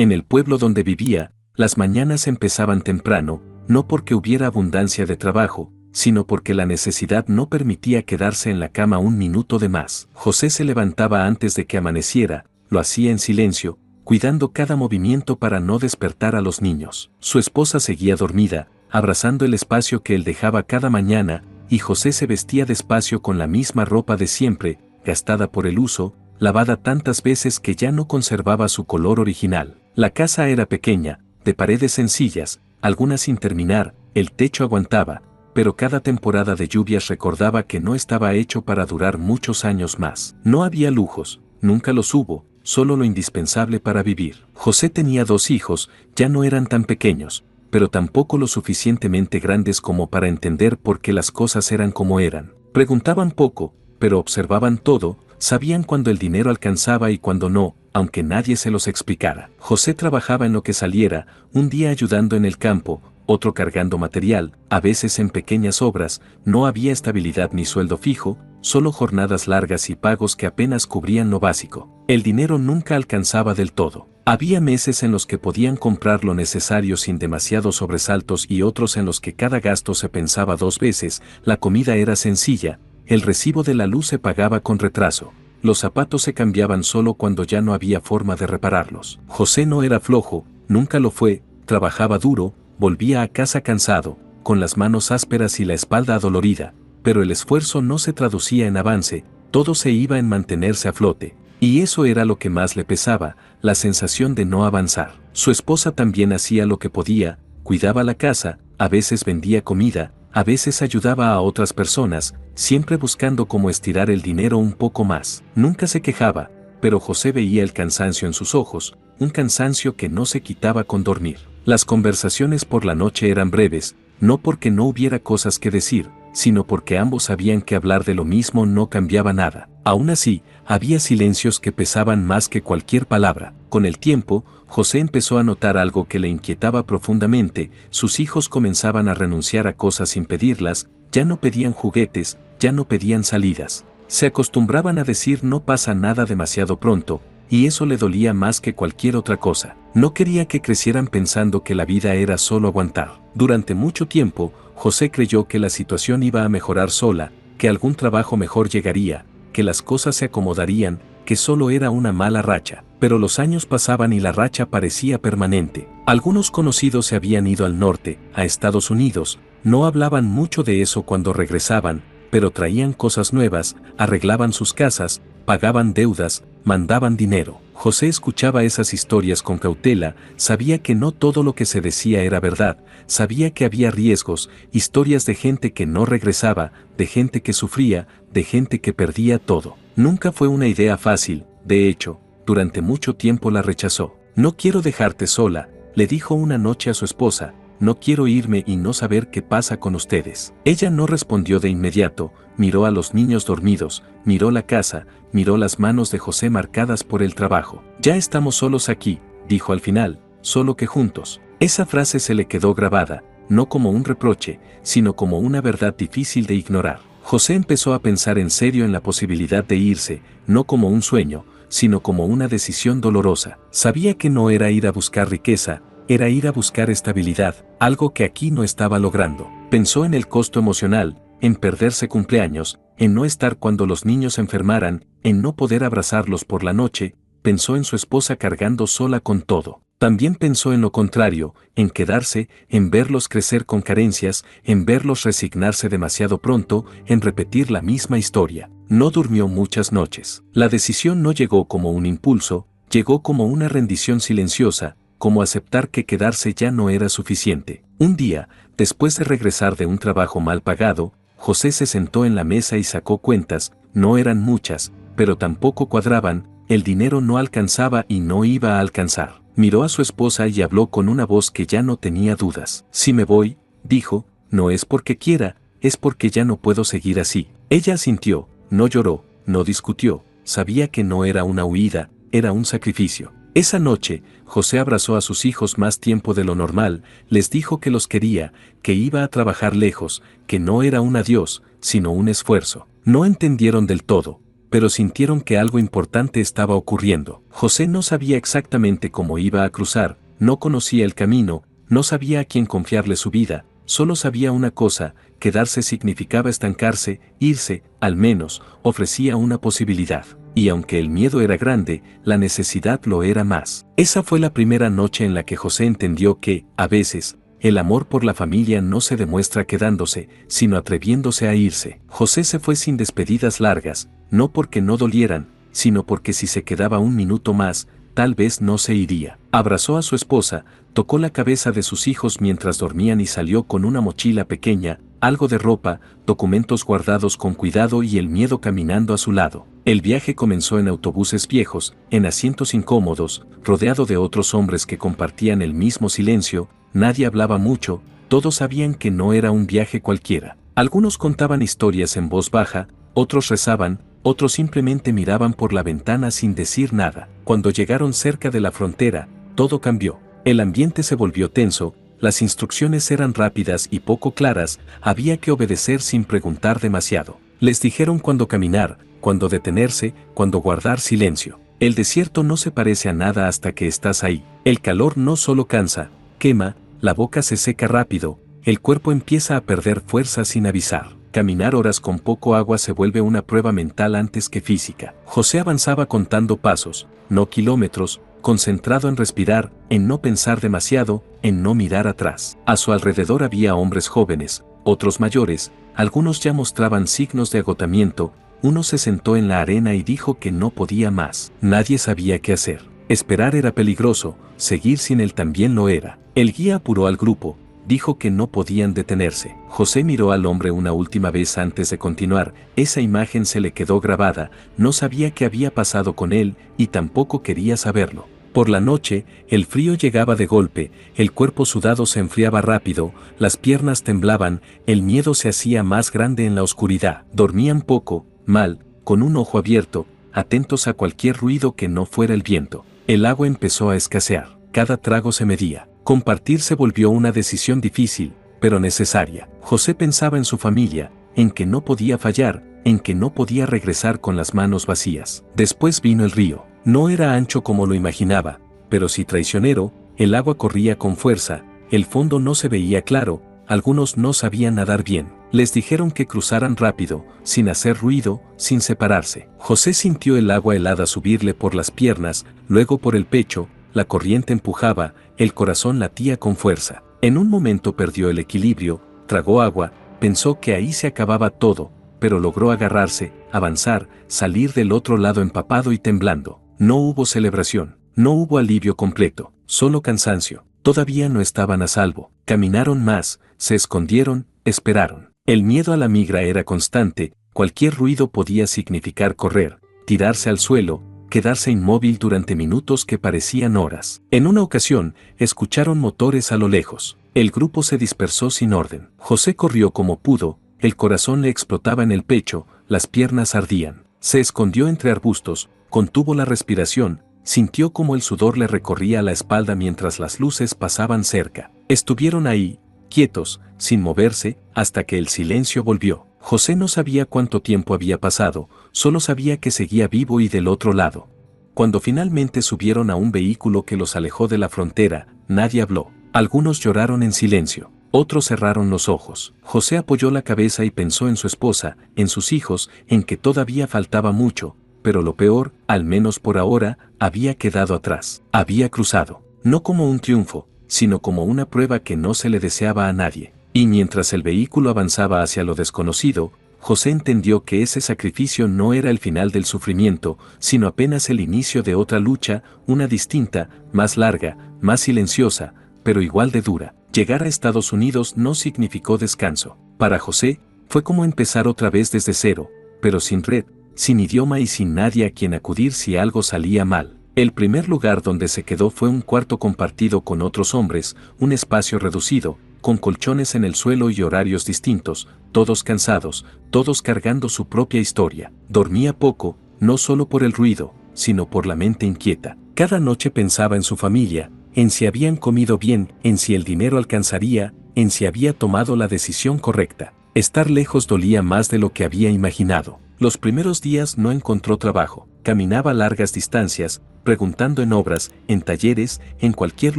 En el pueblo donde vivía, las mañanas empezaban temprano, no porque hubiera abundancia de trabajo, sino porque la necesidad no permitía quedarse en la cama un minuto de más. José se levantaba antes de que amaneciera, lo hacía en silencio, cuidando cada movimiento para no despertar a los niños. Su esposa seguía dormida, abrazando el espacio que él dejaba cada mañana, y José se vestía despacio con la misma ropa de siempre, gastada por el uso, lavada tantas veces que ya no conservaba su color original. La casa era pequeña, de paredes sencillas, algunas sin terminar, el techo aguantaba, pero cada temporada de lluvias recordaba que no estaba hecho para durar muchos años más. No había lujos, nunca los hubo, solo lo indispensable para vivir. José tenía 2 hijos, ya no eran tan pequeños, pero tampoco lo suficientemente grandes como para entender por qué las cosas eran como eran. Preguntaban poco, pero observaban todo, sabían cuándo el dinero alcanzaba y cuándo no, aunque nadie se los explicara. José trabajaba en lo que saliera, un día ayudando en el campo, otro cargando material, a veces en pequeñas obras, no había estabilidad ni sueldo fijo, solo jornadas largas y pagos que apenas cubrían lo básico. El dinero nunca alcanzaba del todo. Había meses en los que podían comprar lo necesario sin demasiados sobresaltos y otros en los que cada gasto se pensaba 2 veces, la comida era sencilla, el recibo de la luz se pagaba con retraso, los zapatos se cambiaban solo cuando ya no había forma de repararlos. José no era flojo, nunca lo fue, trabajaba duro, volvía a casa cansado, con las manos ásperas y la espalda adolorida, pero el esfuerzo no se traducía en avance, todo se iba en mantenerse a flote, y eso era lo que más le pesaba, la sensación de no avanzar. Su esposa también hacía lo que podía, cuidaba la casa, a veces vendía comida, a veces ayudaba a otras personas, siempre buscando cómo estirar el dinero un poco más. Nunca se quejaba, pero José veía el cansancio en sus ojos, un cansancio que no se quitaba con dormir. Las conversaciones por la noche eran breves, no porque no hubiera cosas que decir, sino porque ambos sabían que hablar de lo mismo no cambiaba nada. Aún así, había silencios que pesaban más que cualquier palabra. Con el tiempo, José empezó a notar algo que le inquietaba profundamente, sus hijos comenzaban a renunciar a cosas sin pedirlas, ya no pedían juguetes, ya no pedían salidas. Se acostumbraban a decir no pasa nada demasiado pronto, y eso le dolía más que cualquier otra cosa. No quería que crecieran pensando que la vida era solo aguantar. Durante mucho tiempo, José creyó que la situación iba a mejorar sola, que algún trabajo mejor llegaría, que las cosas se acomodarían, que solo era una mala racha. Pero los años pasaban y la racha parecía permanente. Algunos conocidos se habían ido al norte, a Estados Unidos, no hablaban mucho de eso cuando regresaban, pero traían cosas nuevas, arreglaban sus casas, pagaban deudas, mandaban dinero. José escuchaba esas historias con cautela, sabía que no todo lo que se decía era verdad, sabía que había riesgos, historias de gente que no regresaba, de gente que sufría, de gente que perdía todo. Nunca fue una idea fácil, de hecho, durante mucho tiempo la rechazó. No quiero dejarte sola, le dijo una noche a su esposa, no quiero irme y no saber qué pasa con ustedes. Ella no respondió de inmediato, miró a los niños dormidos, miró la casa, miró las manos de José marcadas por el trabajo. Ya estamos solos aquí, dijo al final, solo que juntos. Esa frase se le quedó grabada, no como un reproche, sino como una verdad difícil de ignorar. José empezó a pensar en serio en la posibilidad de irse, no como un sueño, sino como una decisión dolorosa. Sabía que no era ir a buscar riqueza, era ir a buscar estabilidad, algo que aquí no estaba logrando. Pensó en el costo emocional, en perderse cumpleaños, en no estar cuando los niños se enfermaran, en no poder abrazarlos por la noche, pensó en su esposa cargando sola con todo. También pensó en lo contrario, en quedarse, en verlos crecer con carencias, en verlos resignarse demasiado pronto, en repetir la misma historia. No durmió muchas noches. La decisión no llegó como un impulso, llegó como una rendición silenciosa, como aceptar que quedarse ya no era suficiente. Un día, después de regresar de un trabajo mal pagado, José se sentó en la mesa y sacó cuentas, no eran muchas, pero tampoco cuadraban, el dinero no alcanzaba y no iba a alcanzar. Miró a su esposa y habló con una voz que ya no tenía dudas. Si me voy, dijo, no es porque quiera, es porque ya no puedo seguir así. Ella asintió, no lloró, no discutió, sabía que no era una huida, era un sacrificio. Esa noche, José abrazó a sus hijos más tiempo de lo normal, les dijo que los quería, que iba a trabajar lejos, que no era un adiós, sino un esfuerzo. No entendieron del todo, pero sintieron que algo importante estaba ocurriendo. José no sabía exactamente cómo iba a cruzar, no conocía el camino, no sabía a quién confiarle su vida, solo sabía una cosa: quedarse significaba estancarse, irse, al menos, ofrecía una posibilidad. Y aunque el miedo era grande, la necesidad lo era más. Esa fue la primera noche en la que José entendió que, a veces, el amor por la familia no se demuestra quedándose, sino atreviéndose a irse. José se fue sin despedidas largas, no porque no dolieran, sino porque si se quedaba un minuto más, tal vez no se iría. Abrazó a su esposa, tocó la cabeza de sus hijos mientras dormían y salió con una mochila pequeña, algo de ropa, documentos guardados con cuidado y el miedo caminando a su lado. El viaje comenzó en autobuses viejos, en asientos incómodos, rodeado de otros hombres que compartían el mismo silencio. Nadie hablaba mucho, todos sabían que no era un viaje cualquiera. Algunos contaban historias en voz baja, otros rezaban, otros simplemente miraban por la ventana sin decir nada. Cuando llegaron cerca de la frontera, todo cambió. El ambiente se volvió tenso, las instrucciones eran rápidas y poco claras, había que obedecer sin preguntar demasiado. Les dijeron cuándo caminar, cuándo detenerse, cuándo guardar silencio. El desierto no se parece a nada hasta que estás ahí. El calor no solo cansa, quema, la boca se seca rápido, el cuerpo empieza a perder fuerza sin avisar. Caminar horas con poco agua se vuelve una prueba mental antes que física. José avanzaba contando pasos, no kilómetros, concentrado en respirar, en no pensar demasiado, en no mirar atrás. A su alrededor había hombres jóvenes, otros mayores, algunos ya mostraban signos de agotamiento. Uno se sentó en la arena y dijo que no podía más. Nadie sabía qué hacer. Esperar era peligroso, seguir sin él también lo era. El guía apuró al grupo, dijo que no podían detenerse. José miró al hombre una última vez antes de continuar. Esa imagen se le quedó grabada, no sabía qué había pasado con él y tampoco quería saberlo. Por la noche, el frío llegaba de golpe, el cuerpo sudado se enfriaba rápido, las piernas temblaban, el miedo se hacía más grande en la oscuridad. Dormían poco, mal, con un ojo abierto, atentos a cualquier ruido que no fuera el viento. El agua empezó a escasear, cada trago se medía. Compartir se volvió una decisión difícil, pero necesaria. José pensaba en su familia, en que no podía fallar, en que no podía regresar con las manos vacías. Después vino el río. No era ancho como lo imaginaba, pero sí traicionero. El agua corría con fuerza, el fondo no se veía claro, algunos no sabían nadar bien. Les dijeron que cruzaran rápido, sin hacer ruido, sin separarse. José sintió el agua helada subirle por las piernas, luego por el pecho. La corriente empujaba, el corazón latía con fuerza. En un momento perdió el equilibrio, tragó agua, pensó que ahí se acababa todo, pero logró agarrarse, avanzar, salir del otro lado empapado y temblando. No hubo celebración, no hubo alivio completo, solo cansancio. Todavía no estaban a salvo. Caminaron más, se escondieron, esperaron. El miedo a la migra era constante, cualquier ruido podía significar correr, tirarse al suelo, quedarse inmóvil durante minutos que parecían horas. En una ocasión, escucharon motores a lo lejos. El grupo se dispersó sin orden. José corrió como pudo, el corazón le explotaba en el pecho, las piernas ardían. Se escondió entre arbustos, contuvo la respiración, sintió como el sudor le recorría la espalda mientras las luces pasaban cerca. Estuvieron ahí, quietos, sin moverse, hasta que el silencio volvió. José no sabía cuánto tiempo había pasado, solo sabía que seguía vivo y del otro lado. Cuando finalmente subieron a un vehículo que los alejó de la frontera, nadie habló. Algunos lloraron en silencio, otros cerraron los ojos. José apoyó la cabeza y pensó en su esposa, en sus hijos, en que todavía faltaba mucho, pero lo peor, al menos por ahora, había quedado atrás. Había cruzado, no como un triunfo, sino como una prueba que no se le deseaba a nadie. Y mientras el vehículo avanzaba hacia lo desconocido, José entendió que ese sacrificio no era el final del sufrimiento, sino apenas el inicio de otra lucha, una distinta, más larga, más silenciosa, pero igual de dura. Llegar a Estados Unidos no significó descanso. Para José, fue como empezar otra vez desde cero, pero sin red, sin idioma y sin nadie a quien acudir si algo salía mal. El primer lugar donde se quedó fue un cuarto compartido con otros hombres, un espacio reducido, con colchones en el suelo y horarios distintos, todos cansados, todos cargando su propia historia. Dormía poco, no solo por el ruido, sino por la mente inquieta. Cada noche pensaba en su familia, en si habían comido bien, en si el dinero alcanzaría, en si había tomado la decisión correcta. Estar lejos dolía más de lo que había imaginado. Los primeros días no encontró trabajo. Caminaba largas distancias, preguntando en obras, en talleres, en cualquier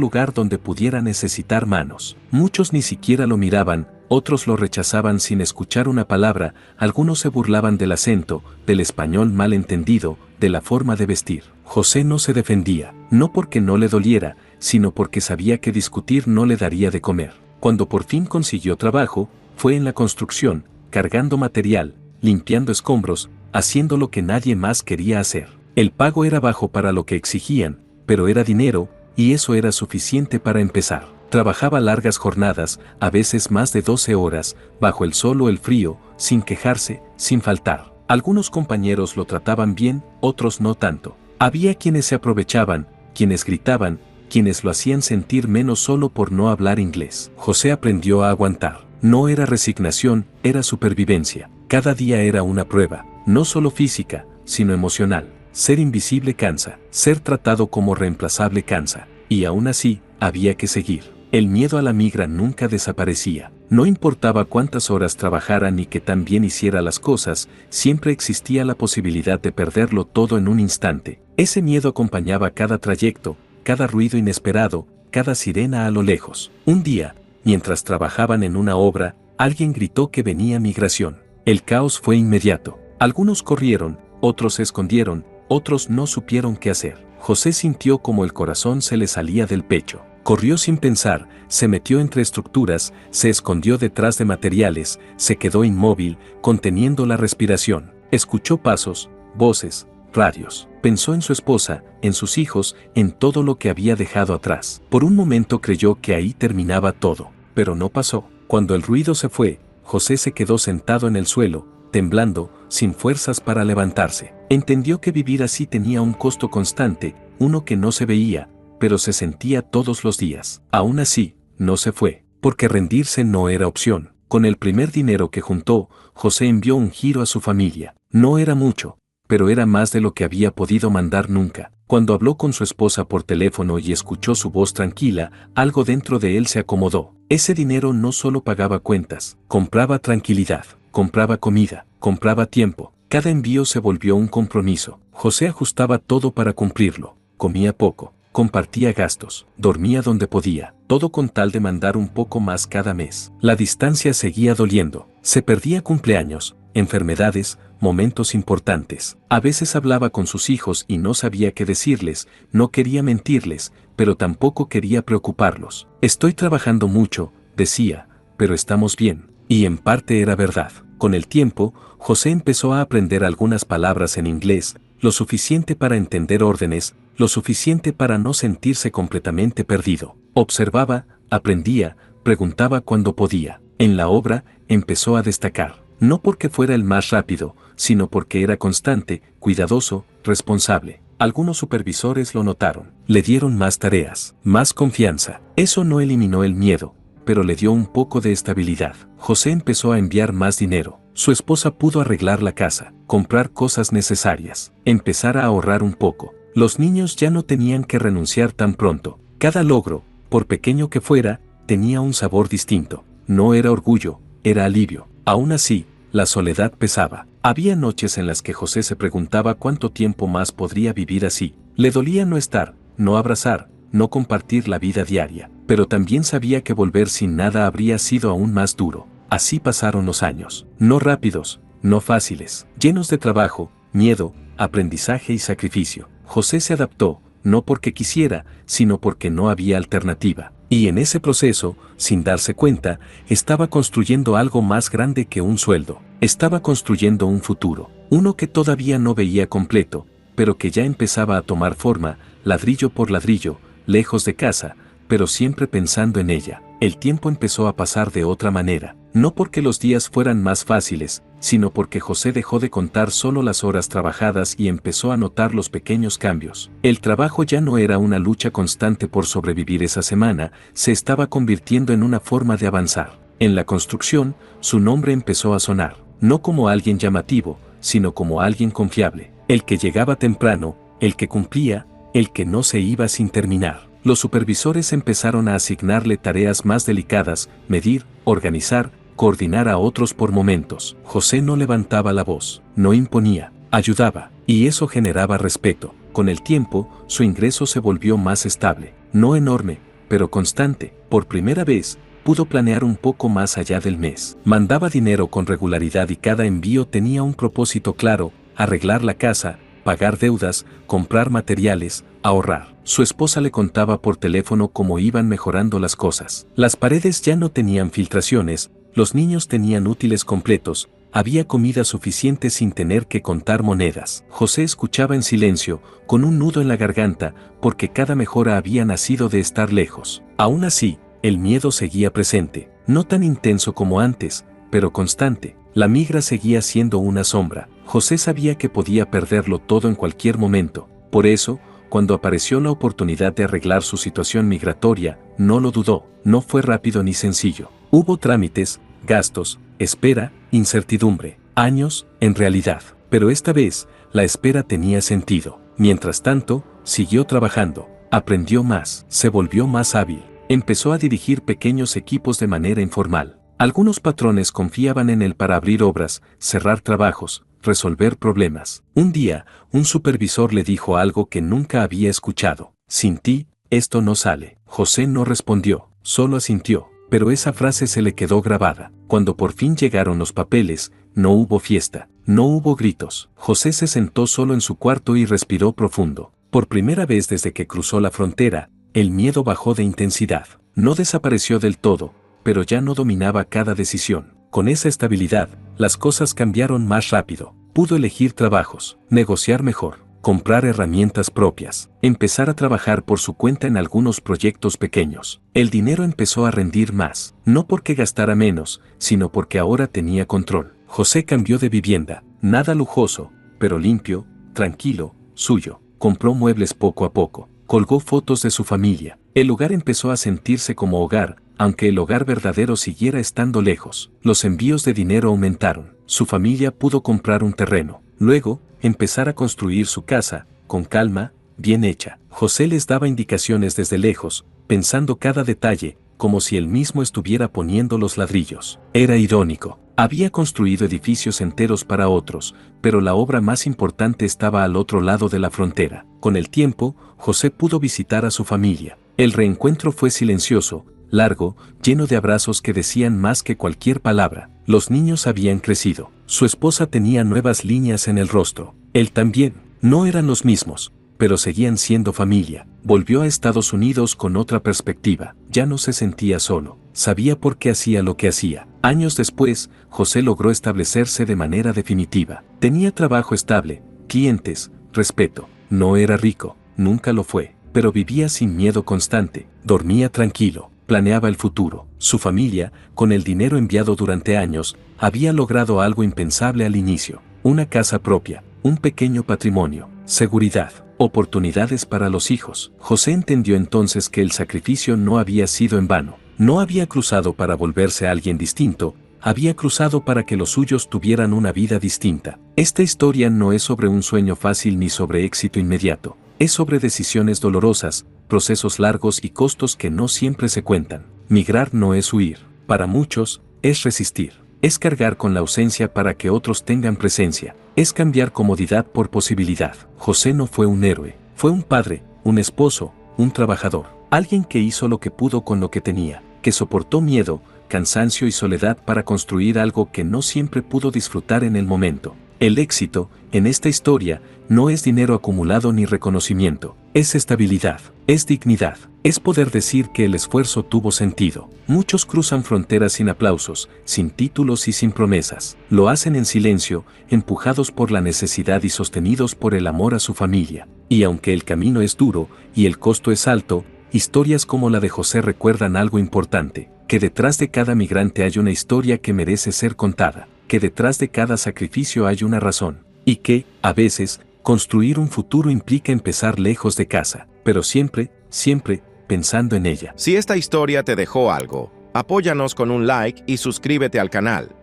lugar donde pudiera necesitar manos. Muchos ni siquiera lo miraban, otros lo rechazaban sin escuchar una palabra, algunos se burlaban del acento, del español mal entendido, de la forma de vestir. José no se defendía, no porque no le doliera, sino porque sabía que discutir no le daría de comer. Cuando por fin consiguió trabajo, fue en la construcción, cargando material, limpiando escombros, haciendo lo que nadie más quería hacer. El pago era bajo para lo que exigían, pero era dinero, y eso era suficiente para empezar. Trabajaba largas jornadas, a veces más de 12 horas, bajo el sol o el frío, sin quejarse, sin faltar. Algunos compañeros lo trataban bien, otros no tanto. Había quienes se aprovechaban, quienes gritaban, quienes lo hacían sentir menos solo por no hablar inglés. José aprendió a aguantar. No era resignación, era supervivencia. Cada día era una prueba, no solo física, sino emocional. Ser invisible cansa, ser tratado como reemplazable cansa, y aún así, había que seguir. El miedo a la migra nunca desaparecía. No importaba cuántas horas trabajara ni que tan bien hiciera las cosas, siempre existía la posibilidad de perderlo todo en un instante. Ese miedo acompañaba cada trayecto, cada ruido inesperado, cada sirena a lo lejos. Un día, mientras trabajaban en una obra, alguien gritó que venía migración. El caos fue inmediato. Algunos corrieron, otros se escondieron, otros no supieron qué hacer. José sintió como el corazón se le salía del pecho. Corrió sin pensar, se metió entre estructuras, se escondió detrás de materiales, se quedó inmóvil, conteniendo la respiración. Escuchó pasos, voces, radios. Pensó en su esposa, en sus hijos, en todo lo que había dejado atrás. Por un momento creyó que ahí terminaba todo, pero no pasó. Cuando el ruido se fue, José se quedó sentado en el suelo, temblando, sin fuerzas para levantarse. Entendió que vivir así tenía un costo constante, uno que no se veía, pero se sentía todos los días. Aún así, no se fue, porque rendirse no era opción. Con el primer dinero que juntó, José envió un giro a su familia. No era mucho, pero era más de lo que había podido mandar nunca. Cuando habló con su esposa por teléfono y escuchó su voz tranquila, algo dentro de él se acomodó. Ese dinero no solo pagaba cuentas, compraba tranquilidad, compraba comida, compraba tiempo. Cada envío se volvió un compromiso. José ajustaba todo para cumplirlo. Comía poco, compartía gastos, dormía donde podía, todo con tal de mandar un poco más cada mes. La distancia seguía doliendo. Se perdía cumpleaños, enfermedades, momentos importantes. A veces hablaba con sus hijos y no sabía qué decirles, no quería mentirles, pero tampoco quería preocuparlos. Estoy trabajando mucho, decía, pero estamos bien. Y en parte era verdad. Con el tiempo, José empezó a aprender algunas palabras en inglés, lo suficiente para entender órdenes, lo suficiente para no sentirse completamente perdido. Observaba, aprendía, preguntaba cuando podía. En la obra, empezó a destacar. No porque fuera el más rápido, sino porque era constante, cuidadoso, responsable. Algunos supervisores lo notaron. Le dieron más tareas, más confianza. Eso no eliminó el miedo, pero le dio un poco de estabilidad. José empezó a enviar más dinero. Su esposa pudo arreglar la casa, comprar cosas necesarias, empezar a ahorrar un poco. Los niños ya no tenían que renunciar tan pronto. Cada logro, por pequeño que fuera, tenía un sabor distinto. No era orgullo, era alivio. Aún así, la soledad pesaba. Había noches en las que José se preguntaba cuánto tiempo más podría vivir así. Le dolía no estar, no abrazar, no compartir la vida diaria, pero también sabía que volver sin nada habría sido aún más duro. Así pasaron los años, no rápidos, no fáciles, llenos de trabajo, miedo, aprendizaje y sacrificio. José se adaptó, no porque quisiera, sino porque no había alternativa. Y en ese proceso, sin darse cuenta, estaba construyendo algo más grande que un sueldo. Estaba construyendo un futuro, uno que todavía no veía completo, pero que ya empezaba a tomar forma, ladrillo por ladrillo, lejos de casa, pero siempre pensando en ella. El tiempo empezó a pasar de otra manera, no porque los días fueran más fáciles, sino porque José dejó de contar solo las horas trabajadas y empezó a notar los pequeños cambios. El trabajo ya no era una lucha constante por sobrevivir esa semana, se estaba convirtiendo en una forma de avanzar. En la construcción, su nombre empezó a sonar, no como alguien llamativo, sino como alguien confiable, el que llegaba temprano, el que cumplía, el que no se iba sin terminar. Los supervisores empezaron a asignarle tareas más delicadas, medir, organizar, coordinar a otros por momentos. José no levantaba la voz, no imponía, ayudaba, y eso generaba respeto. Con el tiempo, su ingreso se volvió más estable, no enorme, pero constante. Por primera vez, pudo planear un poco más allá del mes. Mandaba dinero con regularidad y cada envío tenía un propósito claro: arreglar la casa, pagar deudas, comprar materiales, ahorrar. Su esposa le contaba por teléfono cómo iban mejorando las cosas. Las paredes ya no tenían filtraciones, los niños tenían útiles completos, había comida suficiente sin tener que contar monedas. José escuchaba en silencio, con un nudo en la garganta, porque cada mejora había nacido de estar lejos. Aún así, el miedo seguía presente, no tan intenso como antes, pero constante. La migra seguía siendo una sombra. José sabía que podía perderlo todo en cualquier momento. Por eso, cuando apareció la oportunidad de arreglar su situación migratoria, no lo dudó. No fue rápido ni sencillo. Hubo trámites, gastos, espera, incertidumbre, años, en realidad. Pero esta vez, la espera tenía sentido. Mientras tanto, siguió trabajando, aprendió más, se volvió más hábil. Empezó a dirigir pequeños equipos de manera informal. Algunos patrones confiaban en él para abrir obras, cerrar trabajos, resolver problemas. Un día, un supervisor le dijo algo que nunca había escuchado: sin ti, esto no sale. José no respondió, solo asintió, pero esa frase se le quedó grabada. Cuando por fin llegaron los papeles, no hubo fiesta, no hubo gritos. José se sentó solo en su cuarto y respiró profundo. Por primera vez desde que cruzó la frontera, el miedo bajó de intensidad. No desapareció del todo, pero ya no dominaba cada decisión. Con esa estabilidad, las cosas cambiaron más rápido. Pudo elegir trabajos, negociar mejor, comprar herramientas propias, empezar a trabajar por su cuenta en algunos proyectos pequeños. El dinero empezó a rendir más, no porque gastara menos, sino porque ahora tenía control. José cambió de vivienda, nada lujoso, pero limpio, tranquilo, suyo. Compró muebles poco a poco, colgó fotos de su familia. El lugar empezó a sentirse como hogar, aunque el hogar verdadero siguiera estando lejos. Los envíos de dinero aumentaron. Su familia pudo comprar un terreno. Luego, empezar a construir su casa, con calma, bien hecha. José les daba indicaciones desde lejos, pensando cada detalle, como si él mismo estuviera poniendo los ladrillos. Era irónico. Había construido edificios enteros para otros, pero la obra más importante estaba al otro lado de la frontera. Con el tiempo, José pudo visitar a su familia. El reencuentro fue silencioso, largo, lleno de abrazos que decían más que cualquier palabra. Los niños habían crecido. Su esposa tenía nuevas líneas en el rostro. Él también. No eran los mismos, pero seguían siendo familia. Volvió a Estados Unidos con otra perspectiva. Ya no se sentía solo. Sabía por qué hacía lo que hacía. Años después, José logró establecerse de manera definitiva. Tenía trabajo estable, clientes, respeto. No era rico, nunca lo fue, pero vivía sin miedo constante. Dormía tranquilo, planeaba el futuro. Su familia, con el dinero enviado durante años, había logrado algo impensable al inicio: una casa propia, un pequeño patrimonio, seguridad, oportunidades para los hijos. José entendió entonces que el sacrificio no había sido en vano. No había cruzado para volverse alguien distinto, había cruzado para que los suyos tuvieran una vida distinta. Esta historia no es sobre un sueño fácil ni sobre éxito inmediato. Es sobre decisiones dolorosas, procesos largos y costos que no siempre se cuentan. Migrar no es huir. Para muchos, es resistir. Es cargar con la ausencia para que otros tengan presencia. Es cambiar comodidad por posibilidad. José no fue un héroe. Fue un padre, un esposo, un trabajador. Alguien que hizo lo que pudo con lo que tenía, que soportó miedo, cansancio y soledad para construir algo que no siempre pudo disfrutar en el momento. El éxito, en esta historia, no es dinero acumulado ni reconocimiento. Es estabilidad, es dignidad, es poder decir que el esfuerzo tuvo sentido. Muchos cruzan fronteras sin aplausos, sin títulos y sin promesas. Lo hacen en silencio, empujados por la necesidad y sostenidos por el amor a su familia. Y aunque el camino es duro y el costo es alto, historias como la de José recuerdan algo importante: que detrás de cada migrante hay una historia que merece ser contada, que detrás de cada sacrificio hay una razón, y que, a veces, construir un futuro implica empezar lejos de casa, pero siempre, siempre, pensando en ella. Si esta historia te dejó algo, apóyanos con un like y suscríbete al canal.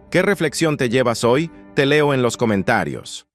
¿Qué reflexión te llevas hoy? Te leo en los comentarios.